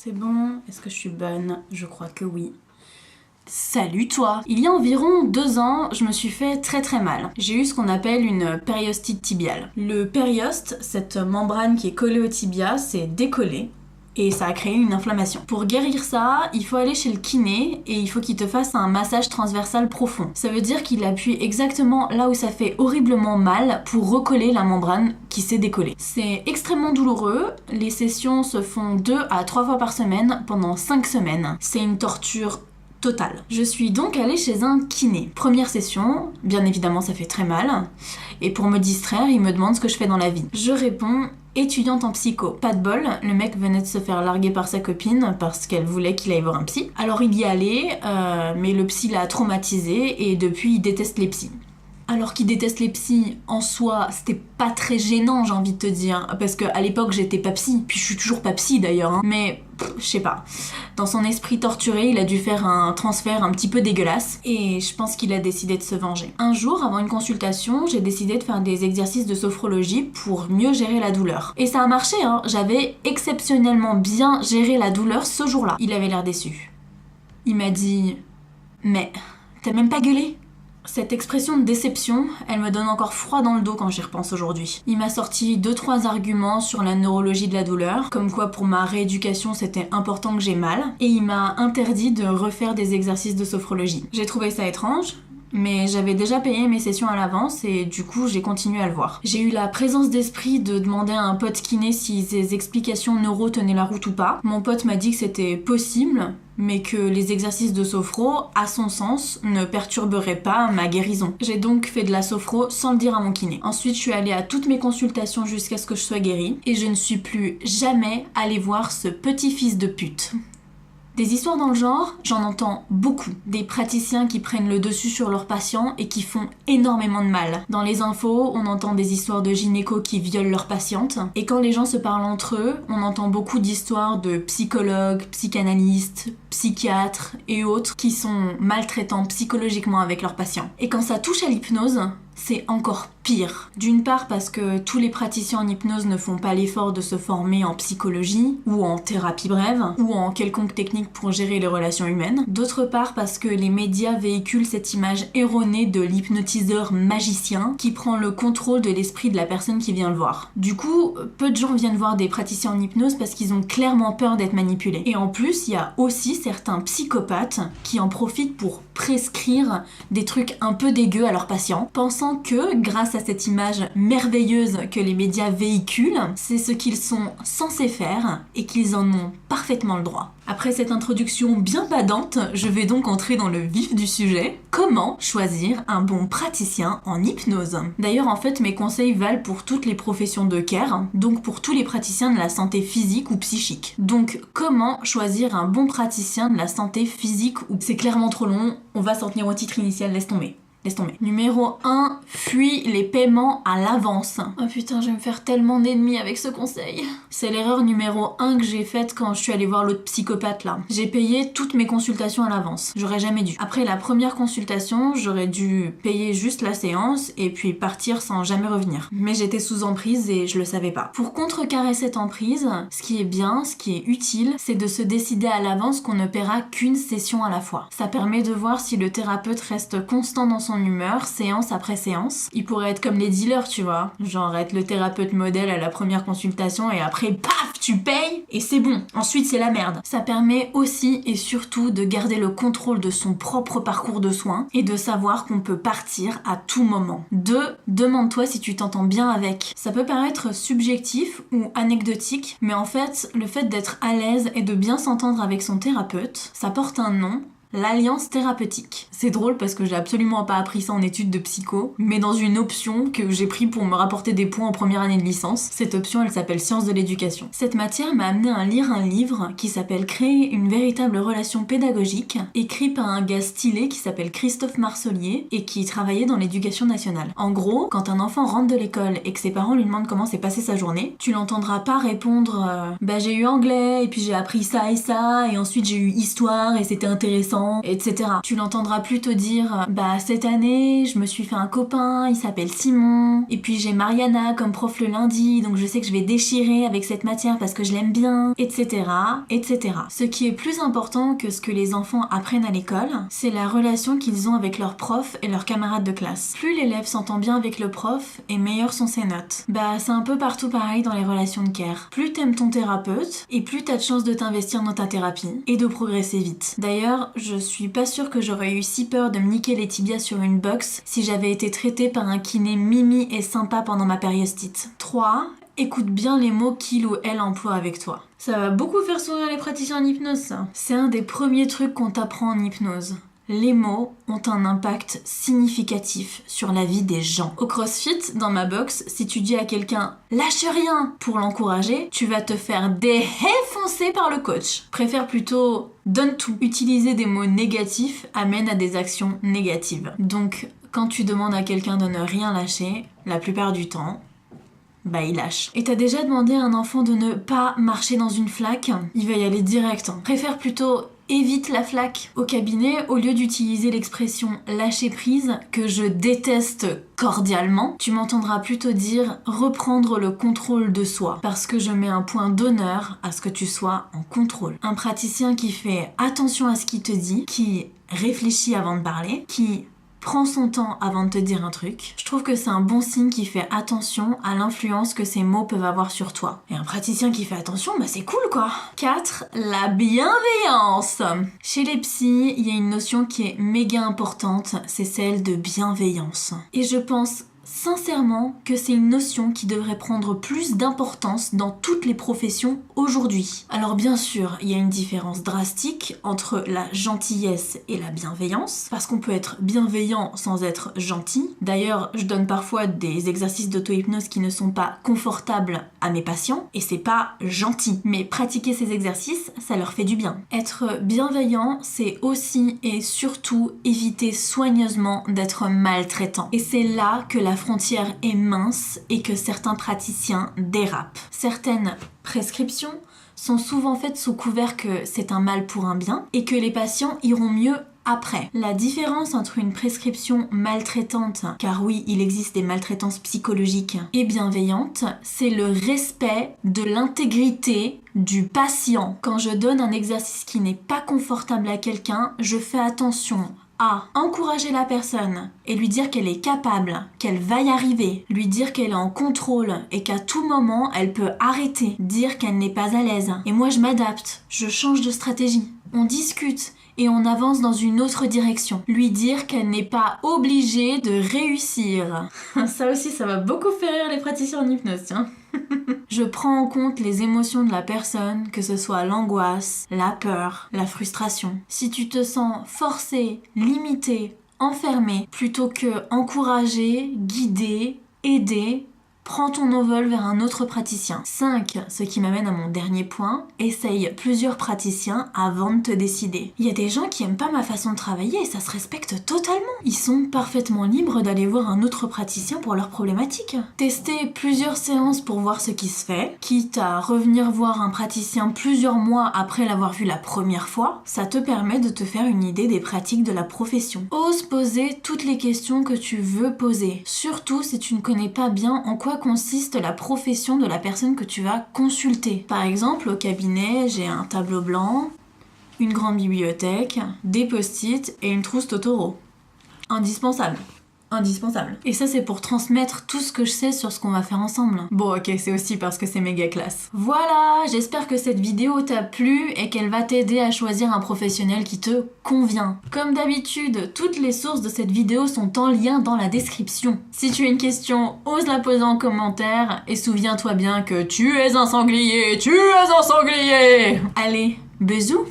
C'est bon? Est-ce que je suis bonne? Je crois que oui. Salut toi! Il y a environ 2 ans, je me suis fait très mal. J'ai eu ce qu'on appelle une périostite tibiale. Le périoste, cette membrane qui est collée au tibia, s'est décollée et ça a créé une inflammation. Pour guérir ça, il faut aller chez le kiné et il faut qu'il te fasse un massage transversal profond. Ça veut dire qu'il appuie exactement là où ça fait horriblement mal pour recoller la membrane qui s'est décollée. C'est extrêmement douloureux, les sessions se font 2 à 3 fois par semaine pendant 5 semaines. C'est une torture totale. Je suis donc allée chez un kiné. Première session, bien évidemment ça fait très mal, et pour me distraire, il me demande ce que je fais dans la vie. Je réponds étudiante en psycho. Pas de bol, le mec venait de se faire larguer par sa copine parce qu'elle voulait qu'il aille voir un psy. Alors il y allait, mais le psy l'a traumatisé et depuis il déteste les psys. Alors qu'il déteste les psys, en soi, c'était pas très gênant, j'ai envie de te dire, parce qu'à l'époque j'étais pas psy, puis je suis toujours pas psy d'ailleurs, hein. Mais je sais pas. Dans son esprit torturé, il a dû faire un transfert un petit peu dégueulasse, et je pense qu'il a décidé de se venger. Un jour, avant une consultation, j'ai décidé de faire des exercices de sophrologie pour mieux gérer la douleur. Et ça a marché, hein. J'avais exceptionnellement bien géré la douleur ce jour-là. Il avait l'air déçu. Il m'a dit « Mais t'as même pas gueulé ?» Cette expression de déception, elle me donne encore froid dans le dos quand j'y repense aujourd'hui. Il m'a sorti 2-3 arguments sur la neurologie de la douleur, comme quoi pour ma rééducation c'était important que j'ai mal, et il m'a interdit de refaire des exercices de sophrologie. J'ai trouvé ça étrange, mais j'avais déjà payé mes sessions à l'avance et du coup j'ai continué à le voir. J'ai eu la présence d'esprit de demander à un pote kiné si ses explications neuro tenaient la route ou pas. Mon pote m'a dit que c'était possible, mais que les exercices de sophro, à son sens, ne perturberaient pas ma guérison. J'ai donc fait de la sophro sans le dire à mon kiné. Ensuite, je suis allée à toutes mes consultations jusqu'à ce que je sois guérie, et je ne suis plus jamais allée voir ce petit fils de pute. Des histoires dans le genre, j'en entends beaucoup. Des praticiens qui prennent le dessus sur leurs patients et qui font énormément de mal. Dans les infos, on entend des histoires de gynécos qui violent leurs patientes. Et quand les gens se parlent entre eux, on entend beaucoup d'histoires de psychologues, psychanalystes, psychiatres et autres qui sont maltraitants psychologiquement avec leurs patients. Et quand ça touche à l'hypnose, c'est encore pire. D'une part parce que tous les praticiens en hypnose ne font pas l'effort de se former en psychologie, ou en thérapie brève, ou en quelconque technique pour gérer les relations humaines. D'autre part parce que les médias véhiculent cette image erronée de l'hypnotiseur magicien qui prend le contrôle de l'esprit de la personne qui vient le voir. Du coup, peu de gens viennent voir des praticiens en hypnose parce qu'ils ont clairement peur d'être manipulés. Et en plus, il y a aussi certains psychopathes qui en profitent pour prescrire des trucs un peu dégueux à leurs patients, pensant que, grâce à cette image merveilleuse que les médias véhiculent, c'est ce qu'ils sont censés faire et qu'ils en ont parfaitement le droit. Après cette introduction bien badante, je vais donc entrer dans le vif du sujet. Comment choisir un bon praticien en hypnose? D'ailleurs, en fait, mes conseils valent pour toutes les professions de care, donc pour tous les praticiens de la santé physique ou psychique. Donc, comment choisir un bon praticien de la santé physique ou... C'est clairement trop long, on va s'en tenir au titre initial, laisse tomber. Laisse tomber. Numéro 1, fuis les paiements à l'avance. Oh putain, je vais me faire tellement d'ennemis avec ce conseil. C'est l'erreur numéro 1 que j'ai faite quand je suis allée voir l'autre psychopathe là. J'ai payé toutes mes consultations à l'avance. J'aurais jamais dû. Après la première consultation, j'aurais dû payer juste la séance et puis partir sans jamais revenir. Mais j'étais sous emprise et je le savais pas. Pour contrecarrer cette emprise, ce qui est bien, ce qui est utile, c'est de se décider à l'avance qu'on ne paiera qu'une session à la fois. Ça permet de voir si le thérapeute reste constant dans son humeur, séance après séance. Il pourrait être comme les dealers, tu vois. Genre être le thérapeute modèle à la première consultation et après, paf, tu payes et c'est bon. Ensuite, c'est la merde. Ça permet aussi et surtout de garder le contrôle de son propre parcours de soins et de savoir qu'on peut partir à tout moment. 2. Demande-toi si tu t'entends bien avec. Ça peut paraître subjectif ou anecdotique, mais en fait, le fait d'être à l'aise et de bien s'entendre avec son thérapeute, ça porte un nom. L'alliance thérapeutique. C'est drôle parce que j'ai absolument pas appris ça en études de psycho, mais dans une option que j'ai pris pour me rapporter des points en première année de licence. Cette option, elle s'appelle Sciences de l'éducation. Cette matière m'a amené à lire un livre qui s'appelle Créer une véritable relation pédagogique, écrit par un gars stylé qui s'appelle Christophe Marcelier et qui travaillait dans l'éducation nationale. En gros, quand un enfant rentre de l'école et que ses parents lui demandent comment s'est passée sa journée, tu l'entendras pas répondre bah j'ai eu anglais et puis j'ai appris ça et ensuite j'ai eu histoire et c'était intéressant temps, etc. Tu l'entendras plutôt dire bah cette année je me suis fait un copain, il s'appelle Simon, et puis j'ai Mariana comme prof le lundi, donc je sais que je vais déchirer avec cette matière parce que je l'aime bien, etc. etc. Ce qui est plus important que ce que les enfants apprennent à l'école, c'est la relation qu'ils ont avec leurs profs et leurs camarades de classe. Plus l'élève s'entend bien avec le prof, et meilleures sont ses notes. Bah c'est un peu partout pareil dans les relations de care. Plus t'aimes ton thérapeute, et plus t'as de chances de t'investir dans ta thérapie, et de progresser vite. D'ailleurs, je suis pas sûre que j'aurais eu si peur de me niquer les tibias sur une box si j'avais été traitée par un kiné mimi et sympa pendant ma périostite. 3. Écoute bien les mots qu'il ou elle emploie avec toi. Ça va beaucoup faire sourire les praticiens en hypnose, ça. C'est un des premiers trucs qu'on t'apprend en hypnose. Les mots ont un impact significatif sur la vie des gens. Au CrossFit, dans ma box, si tu dis à quelqu'un « lâche rien » pour l'encourager, tu vas te faire défoncer par le coach. Préfère plutôt « donne tout ». Utiliser des mots négatifs amène à des actions négatives. Donc, quand tu demandes à quelqu'un de ne rien lâcher, la plupart du temps, bah il lâche. Et t'as déjà demandé à un enfant de ne pas marcher dans une flaque? Il va y aller direct. Préfère plutôt évite la flaque. Au cabinet, au lieu d'utiliser l'expression lâcher prise, que je déteste cordialement, tu m'entendras plutôt dire reprendre le contrôle de soi, parce que je mets un point d'honneur à ce que tu sois en contrôle. Un praticien qui fait attention à ce qu'il te dit, qui réfléchit avant de parler, qui prends son temps avant de te dire un truc. Je trouve que c'est un bon signe qui fait attention à l'influence que ces mots peuvent avoir sur toi. Et un praticien qui fait attention, bah c'est cool quoi. 4. La bienveillance. Chez les psys, il y a une notion qui est méga importante, c'est celle de bienveillance. Et je pense sincèrement que c'est une notion qui devrait prendre plus d'importance dans toutes les professions aujourd'hui. Alors bien sûr, il y a une différence drastique entre la gentillesse et la bienveillance, parce qu'on peut être bienveillant sans être gentil. D'ailleurs, je donne parfois des exercices d'auto-hypnose qui ne sont pas confortables à mes patients, et c'est pas gentil. Mais pratiquer ces exercices, ça leur fait du bien. Être bienveillant, c'est aussi et surtout éviter soigneusement d'être maltraitant. Et c'est là que la frontière est mince et que certains praticiens dérapent. Certaines prescriptions sont souvent faites sous couvert que c'est un mal pour un bien et que les patients iront mieux après. La différence entre une prescription maltraitante, car oui, il existe des maltraitances psychologiques, et bienveillante, c'est le respect de l'intégrité du patient. Quand je donne un exercice qui n'est pas confortable à quelqu'un, je fais attention à encourager la personne et lui dire qu'elle est capable, qu'elle va y arriver, lui dire qu'elle est en contrôle et qu'à tout moment elle peut arrêter, dire qu'elle n'est pas à l'aise. Et moi je m'adapte, je change de stratégie. On discute et on avance dans une autre direction. Lui dire qu'elle n'est pas obligée de réussir. Ça aussi, ça va beaucoup faire rire les praticiens en hypnose, tiens. Je prends en compte les émotions de la personne, que ce soit l'angoisse, la peur, la frustration. Si tu te sens forcé, limité, enfermé, plutôt que encourager, guider, aider, prends ton envol vers un autre praticien. 5. Ce qui m'amène à mon dernier point, essaye plusieurs praticiens avant de te décider. Il y a des gens qui aiment pas ma façon de travailler et ça se respecte totalement. Ils sont parfaitement libres d'aller voir un autre praticien pour leurs problématiques. Tester plusieurs séances pour voir ce qui se fait, quitte à revenir voir un praticien plusieurs mois après l'avoir vu la première fois, ça te permet de te faire une idée des pratiques de la profession. Ose poser toutes les questions que tu veux poser, surtout si tu ne connais pas bien en quoi consiste la profession de la personne que tu vas consulter. Par exemple, au cabinet, j'ai un tableau blanc, une grande bibliothèque, des post-it et une trousse Totoro. Indispensable. Indispensable. Et ça, c'est pour transmettre tout ce que je sais sur ce qu'on va faire ensemble. Bon, ok, c'est aussi parce que c'est méga classe. Voilà, j'espère que cette vidéo t'a plu et qu'elle va t'aider à choisir un professionnel qui te convient. Comme d'habitude, toutes les sources de cette vidéo sont en lien dans la description. Si tu as une question, ose la poser en commentaire et souviens-toi bien que tu es un sanglier, tu es un sanglier! Allez, bisous!